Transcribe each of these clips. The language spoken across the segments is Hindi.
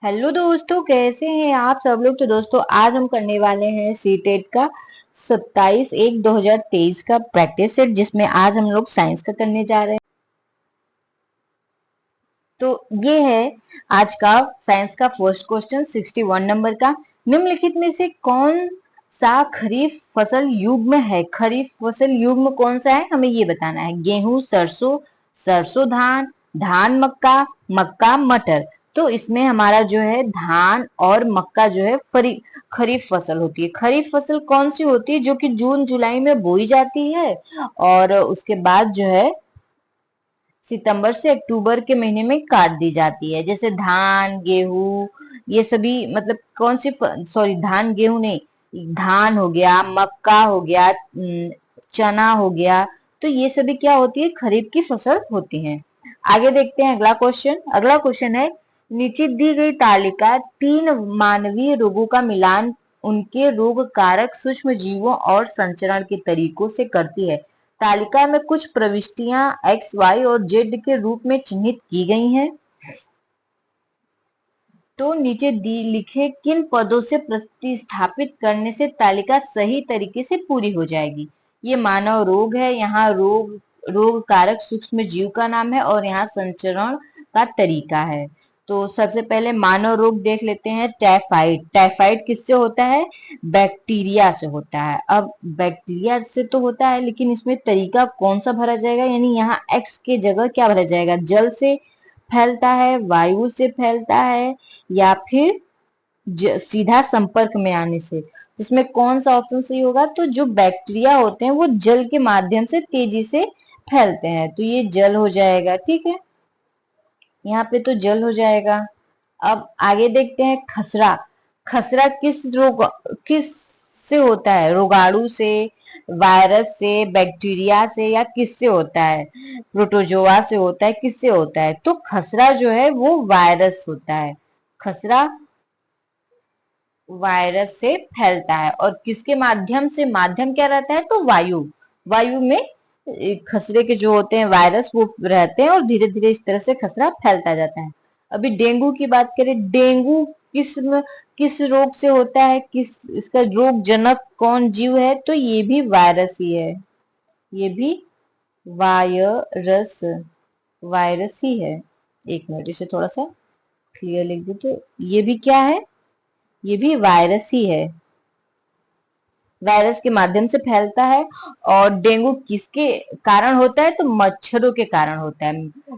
हेलो दोस्तों, कैसे हैं आप सब लोग। तो दोस्तों आज हम करने वाले हैं सीटेट का 27/1/2023 का प्रैक्टिस सेट, जिसमें आज हम लोग साइंस का करने जा रहे हैं। तो ये है आज का साइंस का फर्स्ट क्वेश्चन 61 नंबर का। निम्नलिखित में से कौन सा खरीफ फसल युग्म है। खरीफ फसल युग्म कौन सा है, हमें ये बताना है। गेहूं, सरसों, सरसों धान, धान मक्का, मक्का मटर। तो इसमें हमारा जो है धान और मक्का जो है खरीफ फसल होती है। खरीफ फसल कौन सी होती है, जो कि जून जुलाई में बोई जाती है और उसके बाद जो है सितंबर से अक्टूबर के महीने में काट दी जाती है। जैसे धान, गेहूं, ये सभी मतलब कौन सी सॉरी, धान गेहूं नहीं, धान हो गया, मक्का हो गया, चना हो गया। तो ये सभी क्या होती है, खरीफ की फसल होती है। आगे देखते हैं अगला क्वेश्चन। अगला क्वेश्चन है, नीचे दी गई तालिका तीन मानवीय रोगों का मिलान उनके रोग कारक सूक्ष्म जीवों और संचरण के तरीकों से करती है। तालिका में कुछ प्रविष्टियां एक्स, वाई और जेड के रूप में चिन्हित की गई हैं। तो नीचे दी लिखे किन पदों से प्रतिस्थापित करने से तालिका सही तरीके से पूरी हो जाएगी। ये मानव रोग है, यहाँ रोग कारक सूक्ष्म जीव का नाम है और यहाँ संचरण का तरीका है। तो सबसे पहले मानव रोग देख लेते हैं। टाइफाइड। टाइफाइड किससे होता है, बैक्टीरिया से होता है। अब बैक्टीरिया से तो होता है, लेकिन इसमें तरीका कौन सा भरा जाएगा, यानी यहाँ एक्स के जगह क्या भरा जाएगा। जल से फैलता है, वायु से फैलता है, या फिर सीधा संपर्क में आने से। इसमें कौन सा ऑप्शन सही होगा, तो जो बैक्टीरिया होते हैं वो जल के माध्यम से तेजी से फैलते हैं, तो ये जल हो जाएगा। ठीक है, यहाँ पे तो जल हो जाएगा। अब आगे देखते हैं खसरा। खसरा किस से होता है, रोगाणु से, वायरस से, बैक्टीरिया से, या किससे होता है। प्रोटोजोआ से होता है, किससे होता है। तो खसरा जो है वो वायरस होता है। खसरा वायरस से फैलता है और किसके माध्यम से, माध्यम क्या रहता है, तो वायु। वायु में खसरे के जो होते हैं वायरस वो रहते हैं और धीरे धीरे इस तरह से खसरा फैलता जाता है। अभी डेंगू की बात करें। डेंगू किस रोग से होता है, किस इसका रोग जनक कौन जीव है, तो ये भी वायरस ही है। ये भी वायरस वायरस ही है। एक मिनट, इसे थोड़ा सा क्लियर लिख दो। तो ये भी क्या है, ये भी वायरस ही है। वायरस के माध्यम से फैलता है। और डेंगू किसके कारण होता है, तो मच्छरों के कारण होता है।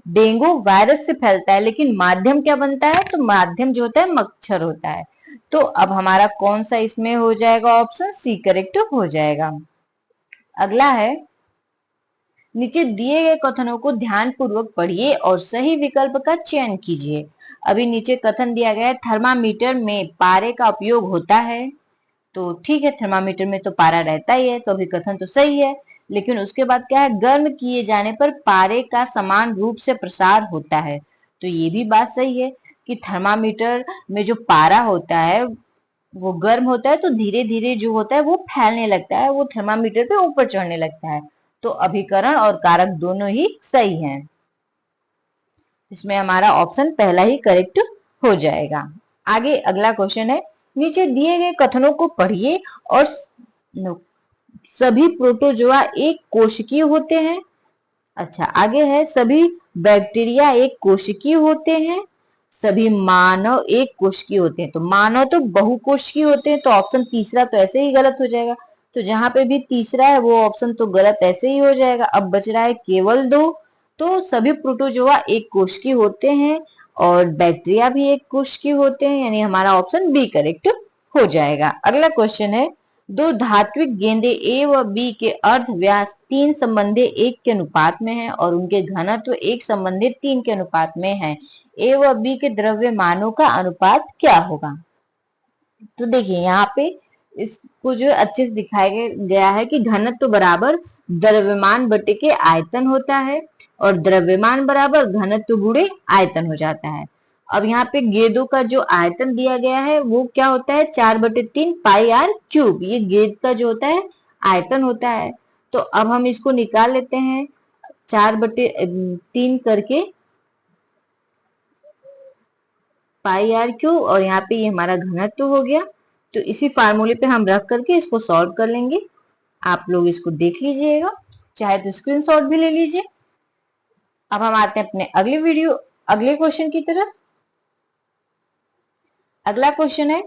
डेंगू वायरस से फैलता है, लेकिन माध्यम क्या बनता है, तो माध्यम जो होता है मच्छर होता है। तो अब हमारा कौन सा इसमें हो जाएगा, ऑप्शन सी करेक्ट हो जाएगा। अगला है, नीचे दिए गए कथनों को ध्यान पूर्वक पढ़िए और सही विकल्प का चयन कीजिए। अभी नीचे कथन दिया गया है, थर्मामीटर में पारे का उपयोग होता है। तो ठीक है, थर्मामीटर में तो पारा रहता ही है, तो अभी कथन तो सही है। लेकिन उसके बाद क्या है, गर्म किए जाने पर पारे का समान रूप से प्रसार होता है। तो ये भी बात सही है कि थर्मामीटर में जो पारा होता है वो गर्म होता है, तो धीरे धीरे जो होता है वो फैलने लगता है, वो थर्मामीटर पे ऊपर चढ़ने लगता है। तो अभिकरण और कारक दोनों ही सही हैं। इसमें हमारा ऑप्शन पहला ही करेक्ट हो जाएगा। आगे अगला क्वेश्चन है, नीचे दिए गए कथनों को पढ़िए और सभी प्रोटोजोआ एक कोशिकीय होते हैं। अच्छा, आगे है, सभी बैक्टीरिया एक कोशिकीय होते हैं। सभी मानव एक कोशिकीय होते हैं। तो मानव तो बहुकोशिकीय होते हैं, तो ऑप्शन तीसरा तो ऐसे ही गलत हो जाएगा। तो जहां पे भी तीसरा है वो ऑप्शन तो गलत ऐसे ही हो जाएगा। अब बच रहा है केवल दो। तो सभी प्रोटोजोआ एक कोशिकीय होते हैं और बैक्टीरिया भी एक कोशिकीय होते हैं, यानी हमारा ऑप्शन बी करेक्ट हो जाएगा। अगला क्वेश्चन है, दो धात्विक गेंदे ए व बी के अर्ध व्यास 3 संबंधी 1 के अनुपात में है और उनके घनत्व 1 संबंधी 3 के अनुपात में है। ए व बी के द्रव्यमानों का अनुपात क्या होगा। तो देखिए यहाँ पे इसको जो अच्छे से दिखाया गया है कि घनत्व बराबर द्रव्यमान बटे के आयतन होता है और द्रव्यमान बराबर घनत्व गुणे आयतन हो जाता है। अब यहाँ पे गेंदों का जो आयतन दिया गया है वो क्या होता है, 4/3 पाई आर क्यूब। ये गेंद का जो होता है आयतन होता है। तो अब हम इसको निकाल लेते हैं 4/3 करके। पाई आर क्यू, और यहाँ पे ये हमारा घनत्व हो गया। तो इसी फार्मूले पे हम रख करके इसको सॉल्व कर लेंगे। आप लोग इसको देख लीजिएगा, चाहे तो स्क्रीनशॉट भी ले लीजिए। अब हम आते हैं अपने अगले क्वेश्चन की तरफ। अगला क्वेश्चन है,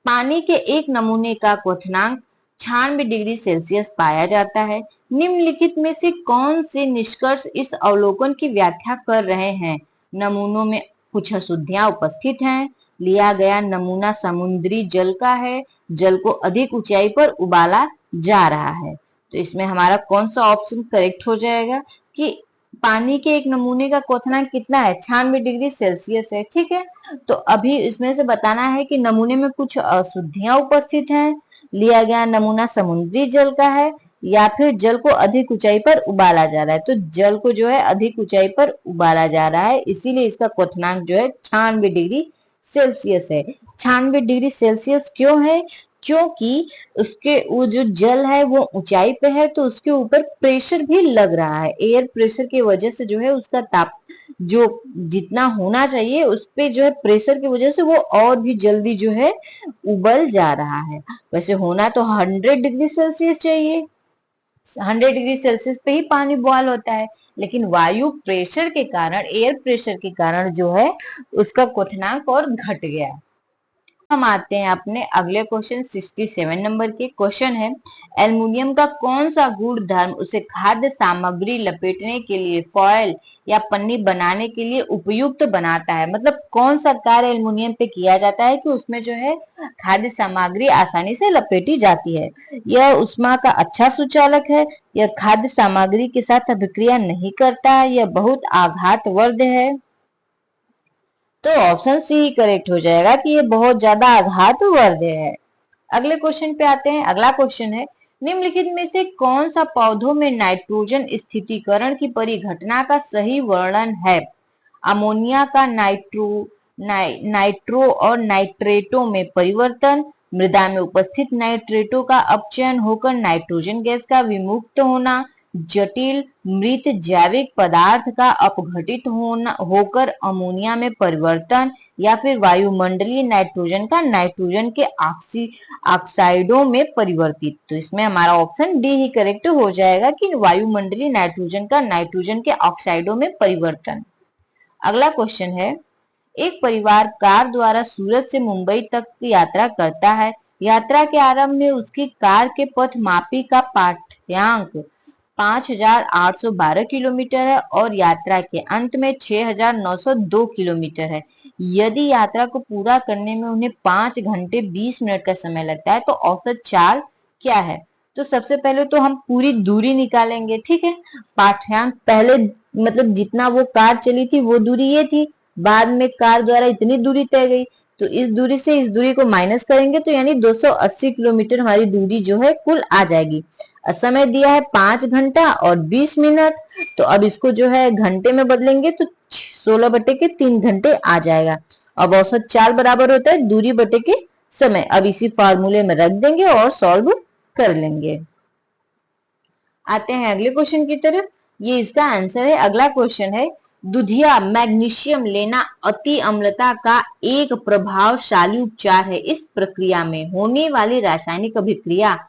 पानी के एक नमूने का क्वथनांक 96 डिग्री सेल्सियस पाया जाता है। निम्नलिखित में से कौन से निष्कर्ष इस अवलोकन की व्याख्या कर रहे हैं? नमूनों में कुछ अशुद्धियां उपस्थित हैं, लिया गया नमूना समुद्री जल का है, जल को अधिक ऊंचाई पर उबाला जा रहा है। तो इसमें हमारा कौन सा ऑप्शन करेक्ट हो जाएगा कि पानी के एक नमूने का क्वथनांक कितना है? 96 डिग्री सेल्सियस है। ठीक है, तो अभी इसमें से बताना है कि नमूने में कुछ अशुद्धियां उपस्थित हैं, लिया गया नमूना समुद्री जल का है, या फिर जल को अधिक ऊंचाई पर उबाला जा रहा है। तो जल को जो है अधिक ऊंचाई पर उबाला जा रहा है, इसीलिए इसका क्वथनांक जो है 96 डिग्री सेल्सियस है। 96 डिग्री सेल्सियस क्यों है? क्योंकि उसके वो जो जल है वो ऊंचाई पे है, तो उसके ऊपर प्रेशर भी लग रहा है। एयर प्रेशर की वजह से जो है उसका ताप जो जितना होना चाहिए उस पे जो है प्रेशर की वजह से वो और भी जल्दी जो है उबल जा रहा है। वैसे होना तो 100 डिग्री सेल्सियस चाहिए, 100 डिग्री सेल्सियस पे ही पानी बॉयल होता है, लेकिन वायु प्रेशर के कारण, एयर प्रेशर के कारण जो है उसका क्वथनांक और घट गया। हम आते हैं अपने अगले क्वेश्चन 67 नंबर के। क्वेश्चन है, एल्युमिनियम का कौन सा गुण धर्म उसे खाद्य सामग्री लपेटने के लिए, फॉयल या पन्नी बनाने के लिए उपयुक्त बनाता है? मतलब कौन सा कार्य एल्युमिनियम पे किया जाता है कि उसमें जो है खाद्य सामग्री आसानी से लपेटी जाती है? यह ऊष्मा का अच्छा सुचालक है, यह खाद्य सामग्री के साथ अभिक्रिया नहीं करता है, यह बहुत आघातवर्ध है। तो ऑप्शन सी ही करेक्ट हो जाएगा कि ये बहुत ज्यादा आघातवर्ध है। अगले क्वेश्चन पे आते हैं। अगला क्वेश्चन है, निम्नलिखित में से कौन सा पौधों में नाइट्रोजन स्थितीकरण की परिघटना का सही वर्णन है? अमोनिया का नाइट्रो और नाइट्रेटों में परिवर्तन, मृदा में उपस्थित नाइट्रेटों का अपचयन होकर नाइट्रोजन गैस का विमुक्त होना, जटिल मृत जैविक पदार्थ का अपघटित होकर अमोनिया में परिवर्तन, या फिर वायुमंडलीय नाइट्रोजन का नाइट्रोजन के ऑक्साइडों में परिवर्तित। तो इसमें हमारा ऑप्शन डी ही करेक्ट हो जाएगा कि वायुमंडलीय नाइट्रोजन का नाइट्रोजन के ऑक्साइडों में परिवर्तन। अगला क्वेश्चन है, एक परिवार कार द्वारा सूरत से मुंबई तक की यात्रा करता है। यात्रा के आरंभ में उसकी कार के पथ मापी का पाठ्यांक 5,812 किलोमीटर है और यात्रा के अंत में 6,902 किलोमीटर है। यदि यात्रा को पूरा करने में उन्हें 5 घंटे 20 मिनट का समय लगता है, तो औसत चाल क्या है? तो सबसे पहले तो हम पूरी दूरी निकालेंगे। ठीक है, पाठ्यांक पहले मतलब जितना वो कार चली थी वो दूरी ये थी, बाद में कार द्वारा इतनी दूरी तय गई, तो इस दूरी से इस दूरी को माइनस करेंगे तो यानी 280 किलोमीटर हमारी दूरी जो है कुल आ जाएगी। समय दिया है 5 घंटा और 20 मिनट, तो अब इसको जो है घंटे में बदलेंगे तो 16 बटे के 3 घंटे आ जाएगा। अब औसत चाल बराबर होता है दूरी बटे के समय। अब इसी फार्मूले में रख देंगे और सॉल्व कर लेंगे। आते हैं अगले क्वेश्चन की तरफ, ये इसका आंसर है। अगला क्वेश्चन है, दूधिया मैग्नीशियम लेना अति अम्लता का एक प्रभावशाली उपचार है। इस प्रक्रिया में होने वाली रासायनिक अभिक्रिया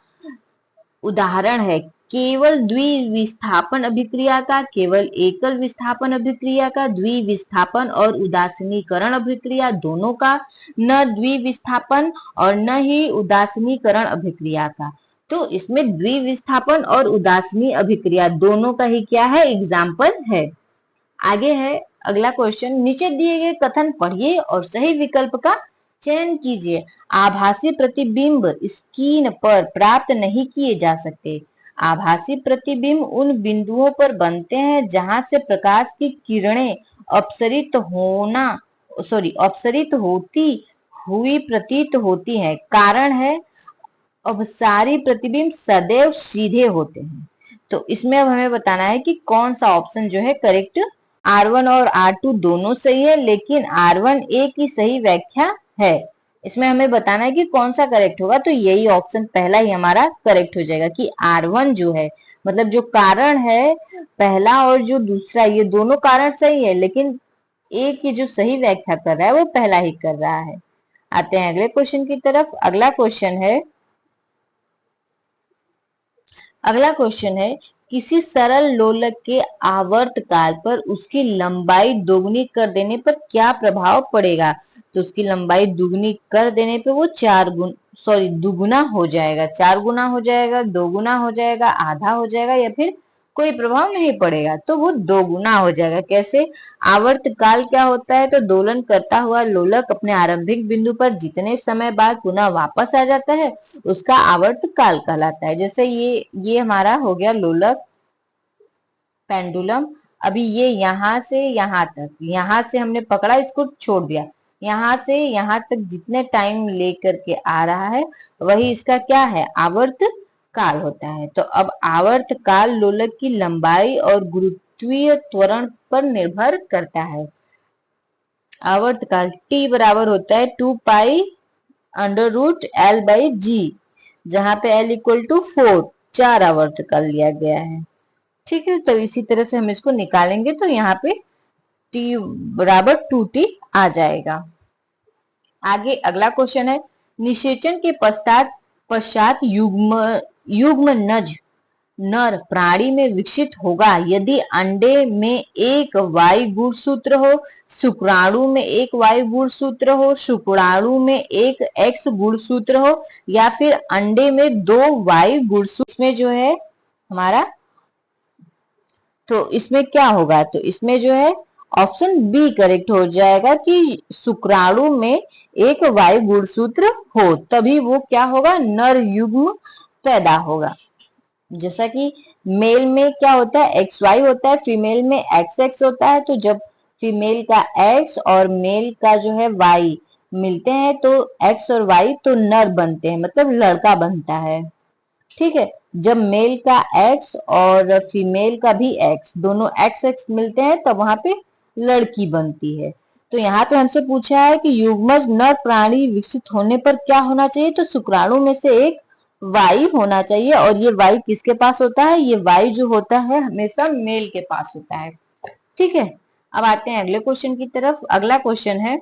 उदाहरण है केवल द्विविस्थापन अभिक्रिया का, केवल एकल विस्थापन अभिक्रिया का, द्विविस्थापन और उदासीनीकरण अभिक्रिया दोनों का, न द्विविस्थापन और न ही उदासीनीकरण अभिक्रिया का। तो इसमें द्विविस्थापन और उदासीनी अभिक्रिया दोनों का ही क्या है? एग्जाम्पल है। आगे है अगला क्वेश्चन, नीचे दिए गए कथन पढ़िए और सही विकल्प का चयन कीजिए। आभासी प्रतिबिंब स्क्रीन पर प्राप्त नहीं किए जा सकते। आभासी प्रतिबिंब उन बिंदुओं पर बनते हैं जहां से प्रकाश की किरणें अपसरित होती हुई प्रतीत होती हैं। कारण है अवसारी प्रतिबिंब सदैव सीधे होते हैं। तो इसमें अब हमें बताना है कि कौन सा ऑप्शन जो है करेक्ट। R1 और R2 दोनों सही है, लेकिन R1 A की सही व्याख्या है। इसमें हमें बताना है कि कौन सा करेक्ट होगा, तो यही ऑप्शन पहला ही हमारा करेक्ट हो जाएगा कि R1 जो है, मतलब जो कारण है पहला और जो दूसरा, ये दोनों कारण सही है, लेकिन ए की जो सही व्याख्या कर रहा है वो पहला ही कर रहा है। आते हैं अगले क्वेश्चन की तरफ। अगला क्वेश्चन है किसी सरल लोलक के आवर्त काल पर उसकी लंबाई दोगुनी कर देने पर क्या प्रभाव पड़ेगा। तो उसकी लंबाई दुगनी कर देने पे वो दुगुना हो जाएगा, 4 गुना हो जाएगा, 2 गुना हो जाएगा, आधा हो जाएगा, या फिर कोई प्रभाव नहीं पड़ेगा, तो वो 2 गुना हो जाएगा। कैसे? आवर्त काल क्या होता है? तो दोलन करता हुआ लोलक अपने आरंभिक बिंदु पर जितने समय बाद पुनः वापस आ जाता है उसका आवर्त काल कहलाता है। जैसे ये हमारा हो गया लोलक पेंडुलम। अभी ये यहां से हमने पकड़ा, इसको छोड़ दिया, यहां से यहां तक जितने टाइम लेकर के आ रहा है वही इसका क्या है? आवर्त काल होता है। तो अब आवर्त काल लोलक की लंबाई और गुरुत्वीय त्वरण पर निर्भर करता है। आवर्त काल टी बराबर होता है 2 पाई √L/g, जहां पे L इक्वल टू 4, 4 आवर्त काल लिया गया है। ठीक है, तो इसी तरह से हम इसको निकालेंगे तो यहाँ पे T बराबर 2T आ जाएगा। आगे अगला क्वेश्चन है निषेचन के पश्चात युग्म नज नर प्राणी में विकसित होगा यदि अंडे में एक वायु गुणसूत्र हो, शुक्राणु में एक वायु गुणसूत्र हो, शुक्राणु में एक एक्स गुणसूत्र हो, या फिर अंडे में 2 वायु गुणसूत्र में जो है हमारा, तो इसमें क्या होगा? तो इसमें जो है ऑप्शन बी करेक्ट हो जाएगा कि शुक्राणु में एक वायु गुणसूत्र हो तभी वो क्या होगा? नर युग्म पैदा होगा। जैसा कि मेल में क्या होता है? एक्स वाई होता है, फीमेल में एक्स एक्स होता है। तो जब फीमेल का एक्स और मेल का जो है वाई मिलते हैं तो एक्स और वाई तो नर बनते हैं, मतलब लड़का बनता है। ठीक है, जब मेल का एक्स और फीमेल का भी एक्स, दोनों एक्स एक्स मिलते हैं तब वहां पे लड़की बनती है। तो यहाँ पे हमसे पूछा है कि युग्मज नर प्राणी विकसित होने पर क्या होना चाहिए? तो शुक्राणु में से एक वाई होना चाहिए, और ये वाई किसके पास होता है? ये वाई जो होता है हमेशा मेल के पास होता है। ठीक है, अब आते हैं अगले क्वेश्चन की तरफ। अगला क्वेश्चन है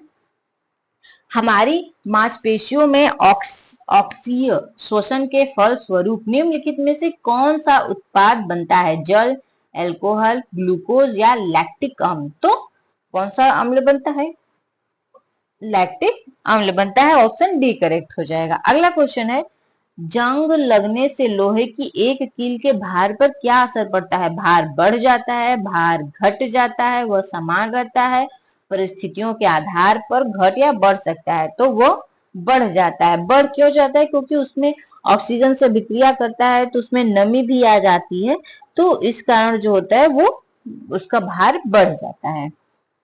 हमारी मांसपेशियों में ऑक्सीय श्वसन के फल स्वरूप निम्नलिखित में से कौन सा उत्पाद बनता है? जल, एल्कोहल, ग्लूकोज या लैक्टिक अम्ल? तो कौन सा अम्ल बनता है? लैक्टिक अम्ल बनता है। ऑप्शन डी करेक्ट हो जाएगा। अगला क्वेश्चन है जंग लगने से लोहे की एक कील के भार पर क्या असर पड़ता है? भार बढ़ जाता है, भार घट जाता है, वह समान रहता है, परिस्थितियों के आधार पर घट या बढ़ सकता है। तो वो बढ़ जाता है। बढ़ क्यों जाता है? क्योंकि उसमें ऑक्सीजन से विक्रिया करता है तो उसमें नमी भी आ जाती है, तो इस कारण जो होता है वो उसका भार बढ़ जाता है।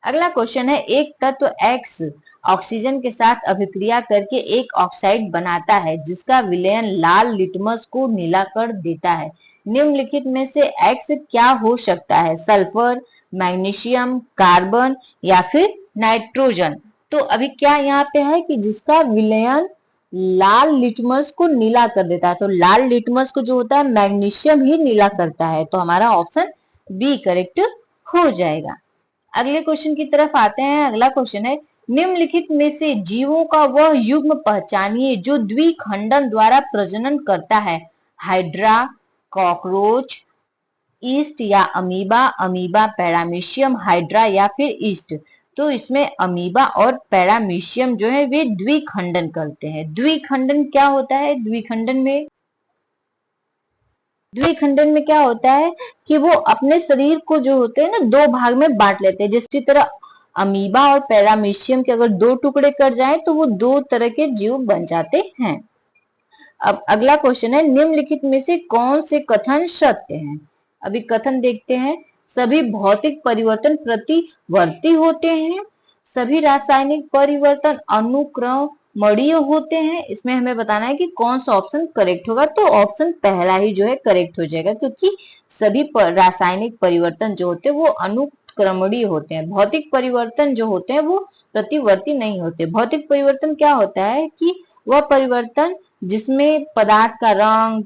अगला क्वेश्चन है एक तत्व एक्स ऑक्सीजन के साथ अभिक्रिया करके एक ऑक्साइड बनाता है जिसका विलयन लाल लिटमस को नीला कर देता है। निम्नलिखित में से एक्स क्या हो सकता है? सल्फर, मैग्नीशियम, कार्बन या फिर नाइट्रोजन? तो अभी क्या यहाँ पे है कि जिसका विलयन लाल लिटमस को नीला कर देता है, तो लाल लिटमस को जो होता है मैग्नीशियम ही नीला करता है। तो हमारा ऑप्शन बी करेक्ट हो जाएगा। अगले क्वेश्चन की तरफ आते हैं। अगला क्वेश्चन है निम्नलिखित में से जीवों का वह युग्म पहचानिए जो द्विखंडन द्वारा प्रजनन करता है। हाइड्रा, कॉकरोच, ईस्ट या अमीबा? अमीबा, पैरामीशियम, हाइड्रा या फिर ईस्ट? तो इसमें अमीबा और पैरामीशियम जो है वे द्विखंडन करते हैं। द्विखंडन क्या होता है? द्विखंडन में क्या होता है कि वो अपने शरीर को जो होते हैं ना 2 भाग में बांट लेते हैं। जिसकी तरह अमीबा और पैरामीशियम के अगर 2 टुकड़े कर जाए तो वो 2 तरह के जीव बन जाते हैं। अब अगला क्वेश्चन है निम्नलिखित में से कौन से कथन सत्य हैं? अभी कथन देखते हैं। सभी भौतिक परिवर्तन प्रतिवर्ती होते हैं, सभी रासायनिक परिवर्तन अनुक्रमणीय होते हैं। इसमें हमें बताना है कि कौन सा ऑप्शन करेक्ट होगा। तो ऑप्शन पहला ही जो है करेक्ट हो जाएगा, क्योंकि सभी रासायनिक परिवर्तन जो होते हैं वो अनुक्रमणीय होते हैं। भौतिक परिवर्तन जो होते हैं वो प्रतिवर्ती नहीं होते। भौतिक परिवर्तन क्या होता है कि वह परिवर्तन जिसमें पदार्थ का रंग,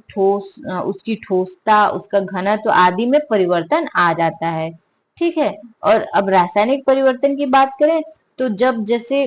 उसकी ठोसता, उसका घनत्व आदि में परिवर्तन आ जाता है। ठीक है। और अब रासायनिक परिवर्तन की बात करें तो जब जैसे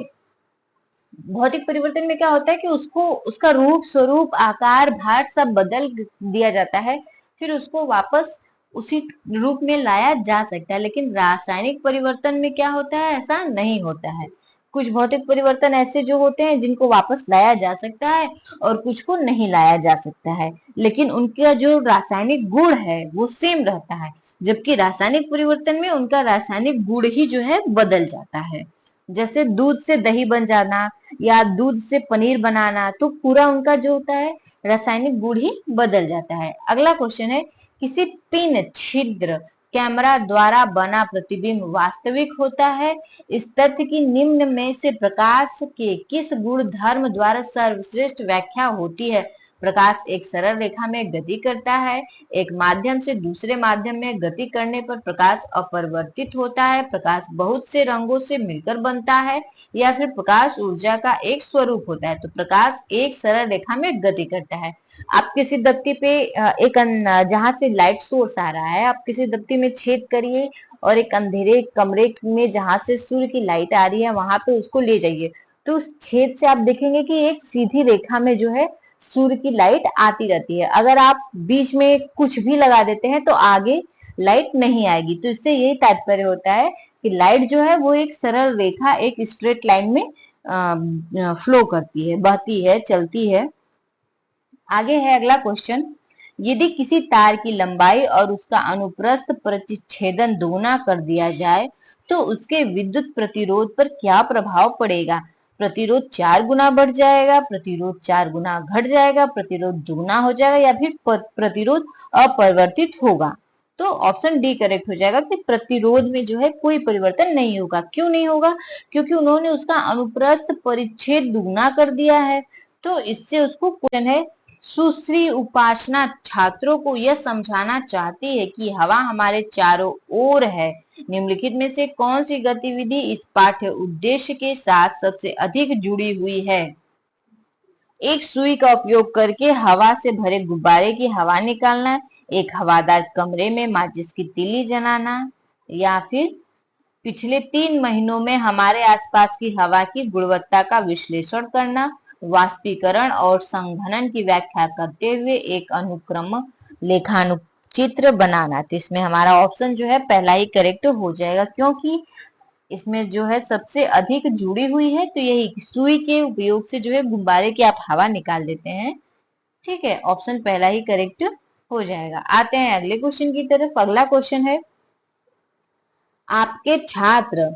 भौतिक परिवर्तन में क्या होता है कि उसको उसका रूप स्वरूप आकार भार सब बदल दिया जाता है, फिर उसको वापस उसी रूप में लाया जा सकता है। लेकिन रासायनिक परिवर्तन में क्या होता है, ऐसा नहीं होता है। कुछ भौतिक परिवर्तन ऐसे जो होते हैं जिनको वापस लाया जा सकता है और कुछ को नहीं लाया जा सकता है, लेकिन उनका जो रासायनिक गुण है वो सेम रहता है। जबकि रासायनिक परिवर्तन में उनका रासायनिक गुण ही जो है बदल जाता है। जैसे दूध से दही बन जाना या दूध से पनीर बनाना, तो पूरा उनका जो होता है रासायनिक गुण ही बदल जाता है। अगला क्वेश्चन है, किसी पिन छिद्र कैमरा द्वारा बना प्रतिबिंब वास्तविक होता है? इस तथ्य की निम्न में से प्रकाश के किस गुण धर्म द्वारा सर्वश्रेष्ठ व्याख्या होती है? प्रकाश एक सरल रेखा में गति करता है, एक माध्यम से दूसरे माध्यम में गति करने पर प्रकाश अपरिवर्तित होता है, प्रकाश बहुत से रंगों से मिलकर बनता है, या फिर प्रकाश ऊर्जा का एक स्वरूप होता है। तो प्रकाश एक सरल रेखा में गति करता है। आप किसी दत्ती पे जहां से लाइट सोर्स आ रहा है, आप किसी दत्ती में छेद करिए और एक अंधेरे कमरे में जहां से सूर्य की लाइट आ रही है वहां पे उसको ले जाइए, तो उस छेद से आप देखेंगे कि एक सीधी रेखा में जो है सूर्य की लाइट आती रहती है। अगर आप बीच में कुछ भी लगा देते हैं तो आगे लाइट नहीं आएगी। तो इससे यही तात्पर्य होता है कि लाइट जो है वो एक सरल रेखा, एक स्ट्रेट लाइन में फ्लो करती है, बहती है, चलती है। आगे है अगला क्वेश्चन, यदि किसी तार की लंबाई और उसका अनुप्रस्थ प्रतिच्छेदन दोगुना कर दिया जाए तो उसके विद्युत प्रतिरोध पर क्या प्रभाव पड़ेगा? प्रतिरोध 4 गुना बढ़ जाएगा, प्रतिरोध 4 गुना घट जाएगा, प्रतिरोध दुगुना हो जाएगा, या फिर प्रतिरोध अपरिवर्तित होगा? तो ऑप्शन डी करेक्ट हो जाएगा कि प्रतिरोध में जो है कोई परिवर्तन नहीं होगा। क्यों नहीं होगा? क्योंकि उन्होंने उसका अनुप्रस्थ परिच्छेद दुगुना कर दिया है। तो इससे उसको क्वेश्चन है, सुश्री उपासना छात्रों को यह समझाना चाहती है कि हवा हमारे चारों ओर है। निम्नलिखित में से कौन सी गतिविधि इस पाठ्य उद्देश्य के साथ सबसे अधिक जुड़ी हुई है? एक सुई का उपयोग करके हवा से भरे गुब्बारे की हवा निकालना, एक हवादार कमरे में माचिस की तीली जलाना, या फिर पिछले 3 महीनों में हमारे आसपास की हवा की गुणवत्ता का विश्लेषण करना, वाष्पीकरण और संघनन की व्याख्या करते हुए एक अनुक्रम लेखानुचित्र बनाना। तो इसमें हमारा ऑप्शन जो है पहला ही करेक्ट हो जाएगा, क्योंकि इसमें जो है सबसे अधिक जुड़ी हुई है। तो यही सुई के उपयोग से जो है गुब्बारे की आप हवा निकाल लेते हैं। ठीक है, ऑप्शन पहला ही करेक्ट हो जाएगा। आते हैं अगले क्वेश्चन की तरफ। अगला क्वेश्चन है, आपके छात्र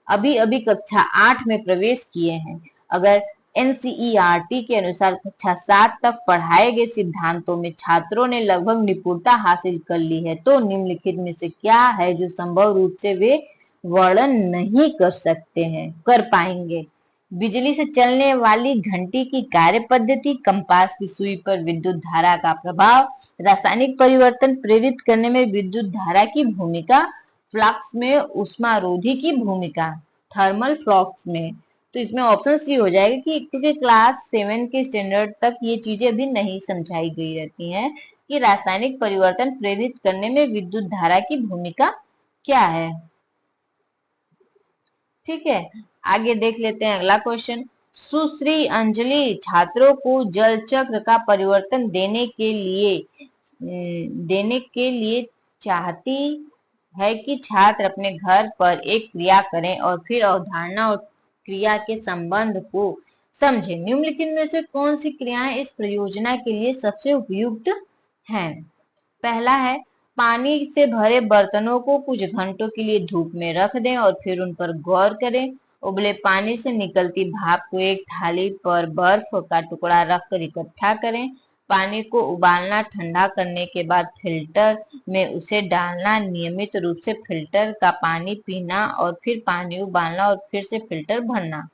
अभी अभी कक्षा 8 में प्रवेश किए हैं। अगर एनसीईआरटी के अनुसार कक्षा 7 तक पढ़ाए गए सिद्धांतों में छात्रों ने लगभग निपुणता हासिल कर ली है, तो निम्नलिखित में से क्या है जो संभव रूप से वे वर्णन नहीं कर सकते हैं, कर पाएंगे? बिजली से चलने वाली घंटी की कार्य पद्धति, कंपास की सुई पर विद्युत धारा का प्रभाव, रासायनिक परिवर्तन प्रेरित करने में विद्युत धारा की भूमिका, फ्लक्स में उष्मारोधी की भूमिका, थर्मल फ्लक्स में। तो इसमें ऑप्शन सी हो जाएगा कि क्योंकि क्लास 7 के स्टैंडर्ड तक ये चीजें अभी नहीं समझाई गई रहती हैं कि रासायनिक परिवर्तन प्रेरित करने में विद्युत धारा की भूमिका क्या है। ठीक है, आगे देख लेते हैं अगला क्वेश्चन। सुश्री अंजलि छात्रों को जल चक्र का परिवर्तन देने के लिए चाहती है कि छात्र अपने घर पर एक क्रिया करें और फिर अवधारणा और क्रिया के संबंध को समझें। निम्नलिखित में से कौन सी क्रियाएं इस परियोजना के लिए सबसे उपयुक्त हैं? पहला है, पानी से भरे बर्तनों को कुछ घंटों के लिए धूप में रख दें और फिर उन पर गौर करें। उबले पानी से निकलती भाप को एक थाली पर बर्फ का टुकड़ा रखकर इकट्ठा करें। पानी को उबालना, ठंडा करने के बाद फिल्टर में उसे डालना, नियमित रूप से फिल्टर का पानी पीना और फिर पानी उबालना और फिर से फिल्टर भरना,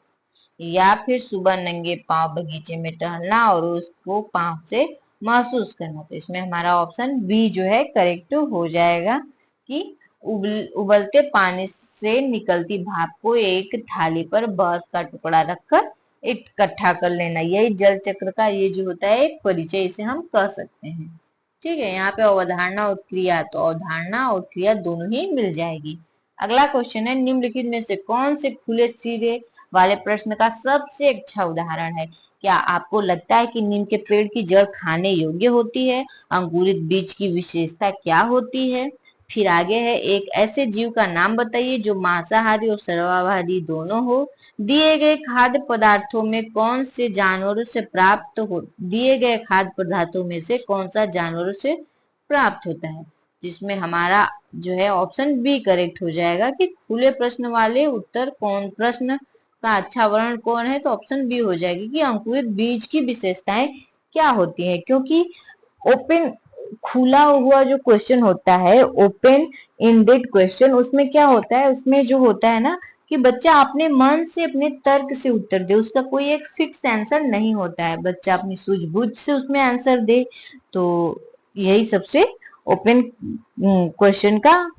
या फिर सुबह नंगे पांव बगीचे में टहलना और उसको पांव से महसूस करना। तो इसमें हमारा ऑप्शन बी जो है करेक्ट हो जाएगा कि उबलते पानी से निकलती भाप को एक थाली पर बर्फ का टुकड़ा रखकर इकट्ठा कर लेना, यही जल चक्र का ये जो होता है एक परिचय, इसे हम कह सकते हैं। ठीक है, यहाँ पे अवधारणा और क्रिया, तो अवधारणा और क्रिया दोनों ही मिल जाएगी। अगला क्वेश्चन है, निम्नलिखित में से कौन से खुले सिरे वाले प्रश्न का सबसे अच्छा उदाहरण है? क्या आपको लगता है कि नीम के पेड़ की जड़ खाने योग्य होती है? अंकुरित बीज की विशेषता क्या होती है? फिर आगे है, एक ऐसे जीव का नाम बताइए जो मांसाहारी और सर्वाहारी दोनों हो। दिए गए खाद्य पदार्थों में कौन से जानवरों से प्राप्त हो दिए गए खाद्य पदार्थों में से कौन सा जानवरों से प्राप्त होता है? जिसमें हमारा जो है ऑप्शन बी करेक्ट हो जाएगा कि खुले प्रश्न वाले उत्तर कौन प्रश्न का अच्छा वर्णन कौन है, तो ऑप्शन बी हो जाएगी कि अंकुरित बीज की विशेषताएं क्या होती है। क्योंकि ओपन खुला हुआ जो क्वेश्चन होता है, ओपन एंडेड क्वेश्चन, उसमें क्या होता है, उसमें जो होता है ना कि बच्चा अपने मन से अपने तर्क से उत्तर दे, उसका कोई एक फिक्स आंसर नहीं होता है, बच्चा अपनी सूझबूझ से उसमें आंसर दे। तो यही सबसे ओपन क्वेश्चन का।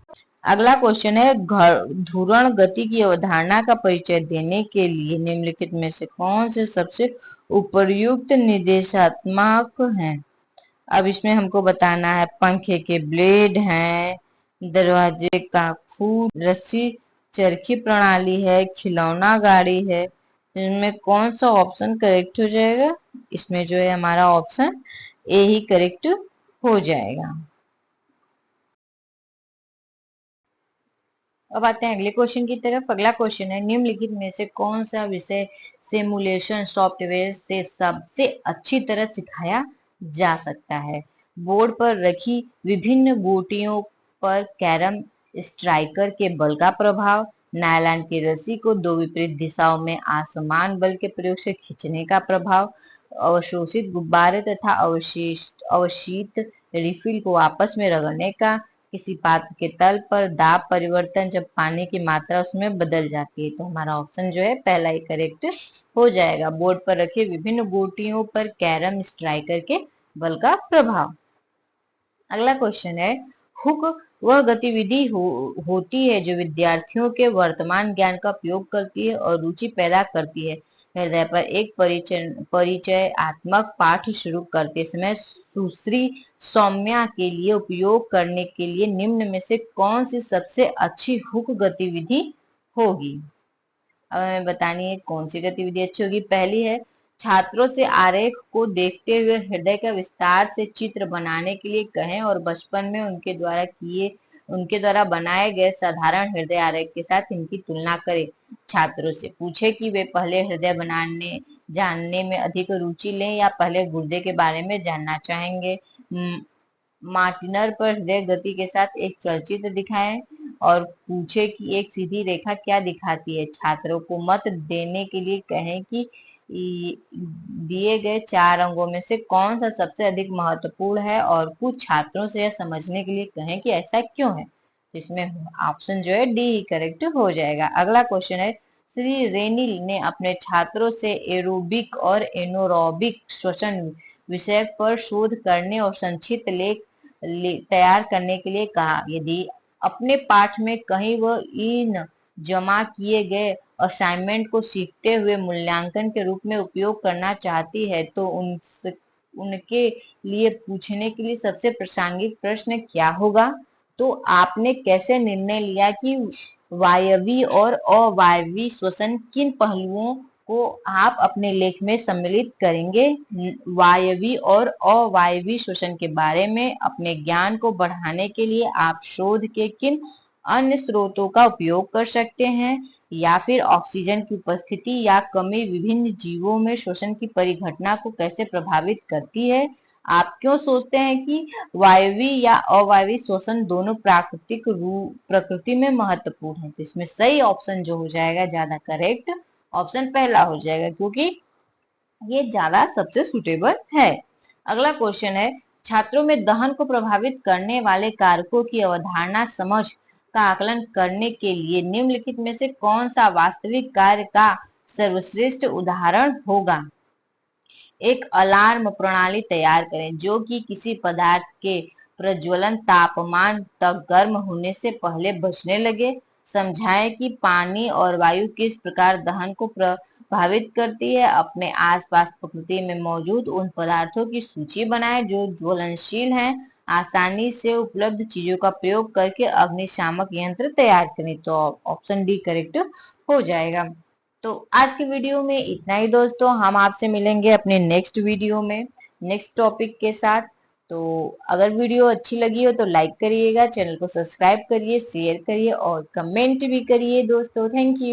अगला क्वेश्चन है, घूर्ण गति की अवधारणा का परिचय देने के लिए निम्नलिखित में से कौन से सबसे उपयुक्त निर्देशात्मक हैं? अब इसमें हमको बताना है, पंखे के ब्लेड हैं, दरवाजे का खूट, रस्सी चरखी प्रणाली है, खिलौना गाड़ी है। इनमें कौन सा ऑप्शन करेक्ट हो जाएगा? इसमें जो है हमारा ऑप्शन ए ही करेक्ट हो जाएगा। अब आते हैं अगले क्वेश्चन की तरफ। अगला क्वेश्चन है, निम्नलिखित में से कौन सा विषय सिमुलेशन सॉफ्टवेयर से सबसे अच्छी तरह सिखाया जा सकता है? बोर्ड पर रखी विभिन्न गोटियों पर कैरम स्ट्राइकर के बल का प्रभाव, नायलॉन की रस्सी को दो विपरीत दिशाओं में असमान बल के प्रयोग से खींचने का प्रभाव, अवशोषित गुब्बारे तथा अवशीत रिफिल को आपस में रगड़ने का, किसी पात्र के तल पर दाब परिवर्तन जब पानी की मात्रा उसमें बदल जाती है। तो हमारा ऑप्शन जो है पहला ही करेक्ट हो जाएगा, बोर्ड पर रखे विभिन्न गोटियों पर कैरम स्ट्राइकर के बल का प्रभाव। अगला क्वेश्चन है, हुक वह गतिविधि होती है जो विद्यार्थियों के वर्तमान ज्ञान का उपयोग करती है और रुचि पैदा करती है। हृदय पर एक परिचयात्मक पाठ शुरू करते समय सुश्री सौम्या के लिए उपयोग करने के लिए निम्न में से कौन सी सबसे अच्छी हुक गतिविधि होगी? अब हमें बतानी है कौन सी गतिविधि अच्छी होगी। पहली है, छात्रों से आरेख को देखते हुए हृदय का विस्तार से चित्र बनाने के लिए कहें और बचपन में उनके द्वारा बनाए गए साधारण हृदय आरेख के साथ इनकी तुलना करें। छात्रों से पूछे कि वे पहले हृदय बनाने जानने में अधिक रुचि लें या पहले गुर्दे के बारे में जानना चाहेंगे। मार्टिनर पर हृदय गति के साथ एक चलचित्र दिखाएं और पूछे कि एक सीधी रेखा क्या दिखाती है। छात्रों को मत देने के लिए कहें कि दिए गए चार अंगों में से कौन सा सबसे अधिक महत्वपूर्ण है और कुछ छात्रों से यह समझने के लिए कहें कि ऐसा क्यों है। इसमें ऑप्शन जो है डी ही करेक्ट हो जाएगा। अगला क्वेश्चन है, श्री रेनिल ने अपने छात्रों से एरोबिक और एनोरोबिक श्वसन विषय पर शोध करने और संक्षिप्त लेख तैयार करने के लिए कहा। यदि अपने पाठ में कहीं वह इन जमा किए गए असाइनमेंट को सीखते हुए मूल्यांकन के रूप में उपयोग करना चाहती है तो उनके लिए पूछने के लिए सबसे प्रासंगिक प्रश्न क्या होगा? तो आपने कैसे निर्णय लिया कि वायवीय और अवायवीय श्वसन किन पहलुओं को आप अपने लेख में सम्मिलित करेंगे? वायवीय और अवायवीय श्वसन के बारे में अपने ज्ञान को बढ़ाने के लिए आप शोध के किन अन्य स्रोतों का उपयोग कर सकते हैं, या फिर ऑक्सीजन की उपस्थिति या कमी विभिन्न जीवों में श्वसन की परिघटना को कैसे प्रभावित करती है? आप क्यों सोचते हैं कि वायवीय या अवायवीय श्वसन दोनों प्रकृति में महत्वपूर्ण है? तो इसमें सही ऑप्शन जो हो जाएगा ज्यादा करेक्ट, ऑप्शन पहला हो जाएगा, क्योंकि ये ज्यादा सबसे सुटेबल है। अगला क्वेश्चन है, छात्रों में दहन को प्रभावित करने वाले कारकों की अवधारणा समझ का आकलन करने के लिए निम्नलिखित में से कौन सा वास्तविक कार्य का सर्वश्रेष्ठ उदाहरण होगा? एक अलार्म प्रणाली तैयार करें जो कि किसी पदार्थ के प्रज्वलन तापमान तक गर्म होने से पहले बचने लगे। समझाएं कि पानी और वायु किस प्रकार दहन को प्रभावित करती है। अपने आसपास प्रकृति में मौजूद उन पदार्थों की सूची बनाएं जो ज्वलनशील हैं आसानी से उपलब्ध चीजों का प्रयोग करके अग्निशामक यंत्र तैयार करें। तो ऑप्शन डी करेक्ट हो जाएगा। तो आज की वीडियो में इतना ही दोस्तों, हम आपसे मिलेंगे अपने नेक्स्ट वीडियो में नेक्स्ट टॉपिक के साथ। तो अगर वीडियो अच्छी लगी हो तो लाइक करिएगा, चैनल को सब्सक्राइब करिए, शेयर करिए और कमेंट भी करिए दोस्तों। Thank you.